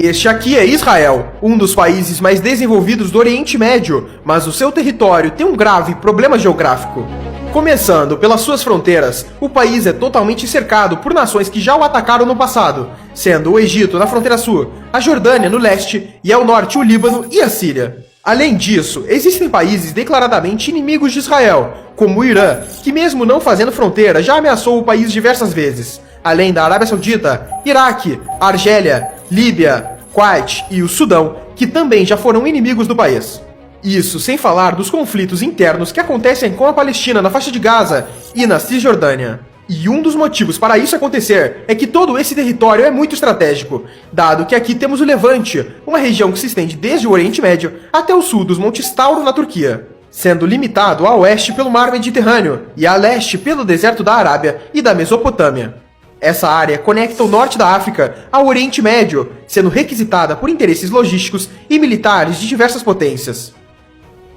Este aqui é Israel, um dos países mais desenvolvidos do Oriente Médio, mas o seu território tem um grave problema geográfico. Começando pelas suas fronteiras, o país é totalmente cercado por nações que já o atacaram no passado, sendo o Egito na fronteira sul, a Jordânia no leste e ao norte o Líbano e a Síria. Além disso, existem países declaradamente inimigos de Israel, como o Irã, que mesmo não fazendo fronteira já ameaçou o país diversas vezes, além da Arábia Saudita, Iraque, Argélia, Líbia, Kuwait e o Sudão, que também já foram inimigos do país. Isso sem falar dos conflitos internos que acontecem com a Palestina na faixa de Gaza e na Cisjordânia. E um dos motivos para isso acontecer é que todo esse território é muito estratégico, dado que aqui temos o Levante, uma região que se estende desde o Oriente Médio até o sul dos Montes Tauro na Turquia, sendo limitado a oeste pelo Mar Mediterrâneo e a leste pelo deserto da Arábia e da Mesopotâmia. Essa área conecta o norte da África ao Oriente Médio, sendo requisitada por interesses logísticos e militares de diversas potências.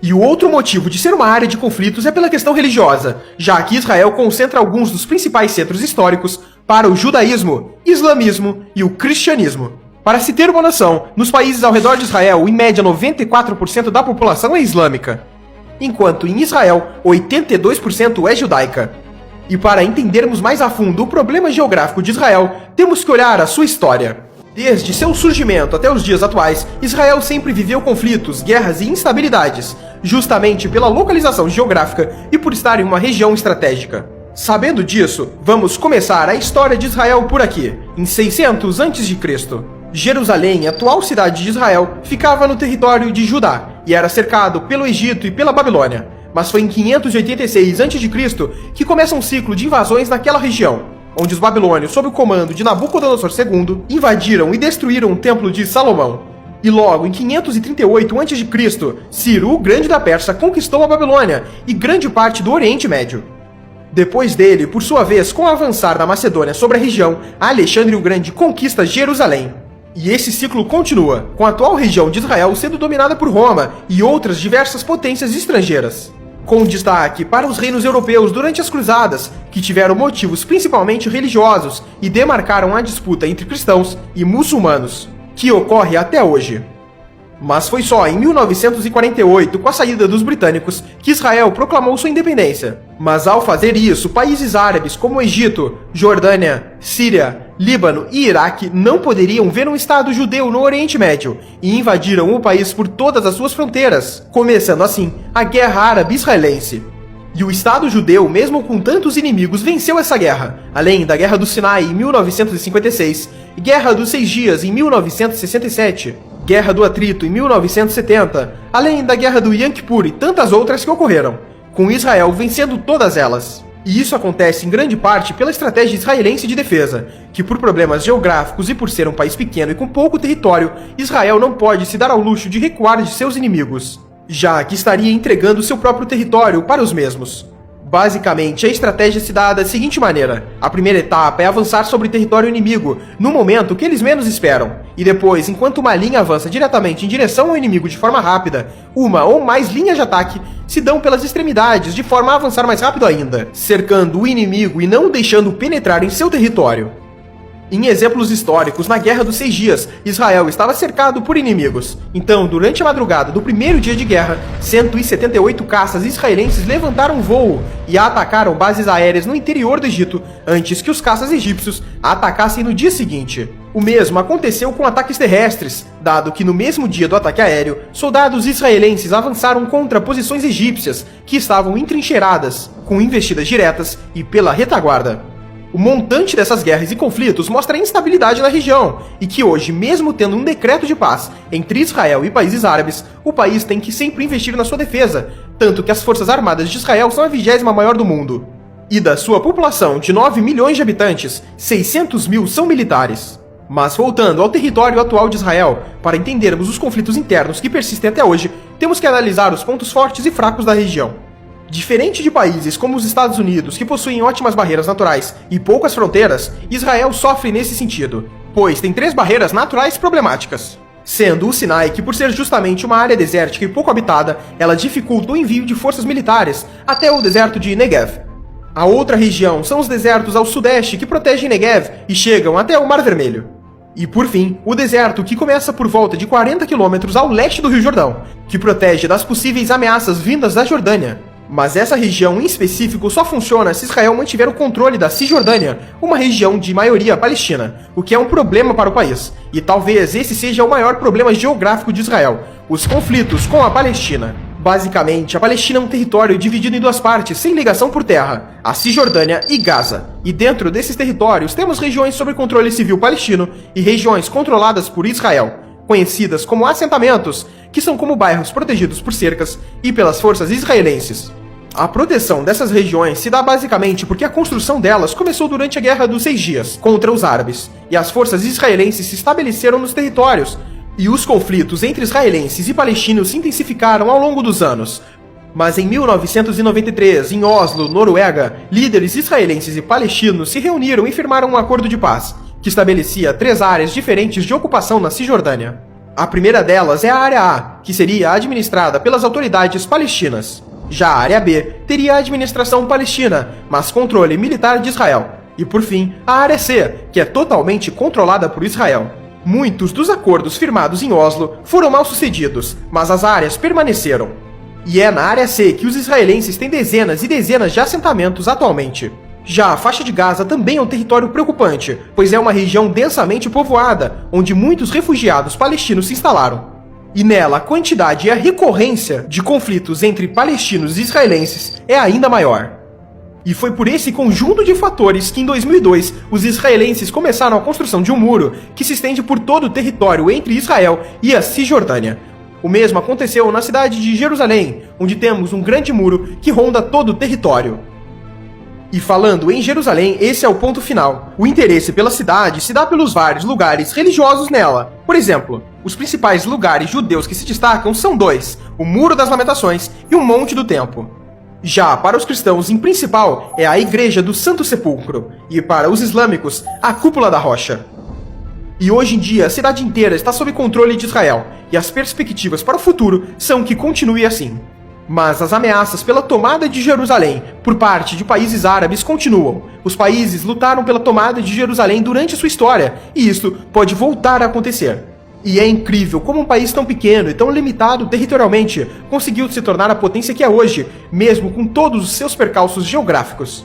E o outro motivo de ser uma área de conflitos é pela questão religiosa, já que Israel concentra alguns dos principais centros históricos para o judaísmo, islamismo e o cristianismo. Para se ter uma noção, nos países ao redor de Israel, em média 94% da população é islâmica, enquanto em Israel 82% é judaica. E para entendermos mais a fundo o problema geográfico de Israel, temos que olhar a sua história. Desde seu surgimento até os dias atuais, Israel sempre viveu conflitos, guerras e instabilidades, justamente pela localização geográfica e por estar em uma região estratégica. Sabendo disso, vamos começar a história de Israel por aqui, em 600 a.C. Jerusalém, atual cidade de Israel, ficava no território de Judá e era cercado pelo Egito e pela Babilônia. Mas foi em 586 a.C. que começa um ciclo de invasões naquela região, onde os babilônios, sob o comando de Nabucodonosor II, invadiram e destruíram o Templo de Salomão. E logo em 538 a.C., Ciro, o Grande da Pérsia, conquistou a Babilônia e grande parte do Oriente Médio. Depois dele, por sua vez, com o avançar da Macedônia sobre a região, Alexandre o Grande conquista Jerusalém. E esse ciclo continua, com a atual região de Israel sendo dominada por Roma e outras diversas potências estrangeiras, com destaque para os reinos europeus durante as Cruzadas, que tiveram motivos principalmente religiosos e demarcaram a disputa entre cristãos e muçulmanos, que ocorre até hoje. Mas foi só em 1948, com a saída dos britânicos, que Israel proclamou sua independência. Mas ao fazer isso, países árabes como Egito, Jordânia, Síria, Líbano e Iraque não poderiam ver um Estado judeu no Oriente Médio e invadiram o país por todas as suas fronteiras, começando assim a Guerra Árabe-Israelense. E o Estado judeu, mesmo com tantos inimigos, venceu essa guerra, além da Guerra do Sinai em 1956, Guerra dos 6 Dias em 1967, Guerra do Atrito em 1970, além da Guerra do Yom Kippur e tantas outras que ocorreram, com Israel vencendo todas elas. E isso acontece em grande parte pela estratégia israelense de defesa, que por problemas geográficos e por ser um país pequeno e com pouco território, Israel não pode se dar ao luxo de recuar de seus inimigos, já que estaria entregando seu próprio território para os mesmos. Basicamente, a estratégia se dá da seguinte maneira: a primeira etapa é avançar sobre o território inimigo, no momento que eles menos esperam, e depois, enquanto uma linha avança diretamente em direção ao inimigo de forma rápida, uma ou mais linhas de ataque se dão pelas extremidades de forma a avançar mais rápido ainda, cercando o inimigo e não o deixando penetrar em seu território. Em exemplos históricos, na Guerra dos 6 Dias, Israel estava cercado por inimigos. Então, durante a madrugada do primeiro dia de guerra, 178 caças israelenses levantaram voo e atacaram bases aéreas no interior do Egito, antes que os caças egípcios a atacassem no dia seguinte. O mesmo aconteceu com ataques terrestres, dado que no mesmo dia do ataque aéreo, soldados israelenses avançaram contra posições egípcias, que estavam entrincheiradas, com investidas diretas e pela retaguarda. O montante dessas guerras e conflitos mostra a instabilidade na região, e que hoje, mesmo tendo um decreto de paz entre Israel e países árabes, o país tem que sempre investir na sua defesa, tanto que as forças armadas de Israel são a 20ª maior do mundo. E da sua população de 9 milhões de habitantes, 600 mil são militares. Mas voltando ao território atual de Israel, para entendermos os conflitos internos que persistem até hoje, temos que analisar os pontos fortes e fracos da região. Diferente de países como os Estados Unidos, que possuem ótimas barreiras naturais e poucas fronteiras, Israel sofre nesse sentido, pois tem 3 barreiras naturais problemáticas. Sendo o Sinai, que por ser justamente uma área desértica e pouco habitada, ela dificulta o envio de forças militares até o deserto de Negev. A outra região são os desertos ao sudeste que protegem Negev e chegam até o Mar Vermelho. E por fim, o deserto, que começa por volta de 40 quilômetros ao leste do Rio Jordão, que protege das possíveis ameaças vindas da Jordânia. Mas essa região em específico só funciona se Israel mantiver o controle da Cisjordânia, uma região de maioria palestina, o que é um problema para o país. E talvez esse seja o maior problema geográfico de Israel, os conflitos com a Palestina. Basicamente, a Palestina é um território dividido em duas partes, sem ligação por terra, a Cisjordânia e Gaza. E dentro desses territórios temos regiões sob controle civil palestino e regiões controladas por Israel, conhecidas como assentamentos, que são como bairros protegidos por cercas e pelas forças israelenses. A proteção dessas regiões se dá basicamente porque a construção delas começou durante a Guerra dos 6 Dias contra os árabes, e as forças israelenses se estabeleceram nos territórios, e os conflitos entre israelenses e palestinos se intensificaram ao longo dos anos. Mas em 1993, em Oslo, Noruega, líderes israelenses e palestinos se reuniram e firmaram um acordo de paz, que estabelecia 3 áreas diferentes de ocupação na Cisjordânia. A primeira delas é a Área A, que seria administrada pelas autoridades palestinas. Já a Área B teria a administração palestina, mas controle militar de Israel. E por fim, a Área C, que é totalmente controlada por Israel. Muitos dos acordos firmados em Oslo foram mal sucedidos, mas as áreas permaneceram. E é na Área C que os israelenses têm dezenas e dezenas de assentamentos atualmente. Já a faixa de Gaza também é um território preocupante, pois é uma região densamente povoada, onde muitos refugiados palestinos se instalaram. E nela, a quantidade e a recorrência de conflitos entre palestinos e israelenses é ainda maior. E foi por esse conjunto de fatores que em 2002 os israelenses começaram a construção de um muro que se estende por todo o território entre Israel e a Cisjordânia. O mesmo aconteceu na cidade de Jerusalém, onde temos um grande muro que ronda todo o território. E falando em Jerusalém, esse é o ponto final. O interesse pela cidade se dá pelos vários lugares religiosos nela. Por exemplo, os principais lugares judeus que se destacam são 2, o Muro das Lamentações e o Monte do Templo. Já para os cristãos, em principal, é a Igreja do Santo Sepulcro, e para os islâmicos, a Cúpula da Rocha. E hoje em dia, a cidade inteira está sob controle de Israel, e as perspectivas para o futuro são que continue assim. Mas as ameaças pela tomada de Jerusalém por parte de países árabes continuam. Os países lutaram pela tomada de Jerusalém durante sua história, e isso pode voltar a acontecer. E é incrível como um país tão pequeno e tão limitado territorialmente conseguiu se tornar a potência que é hoje, mesmo com todos os seus percalços geográficos.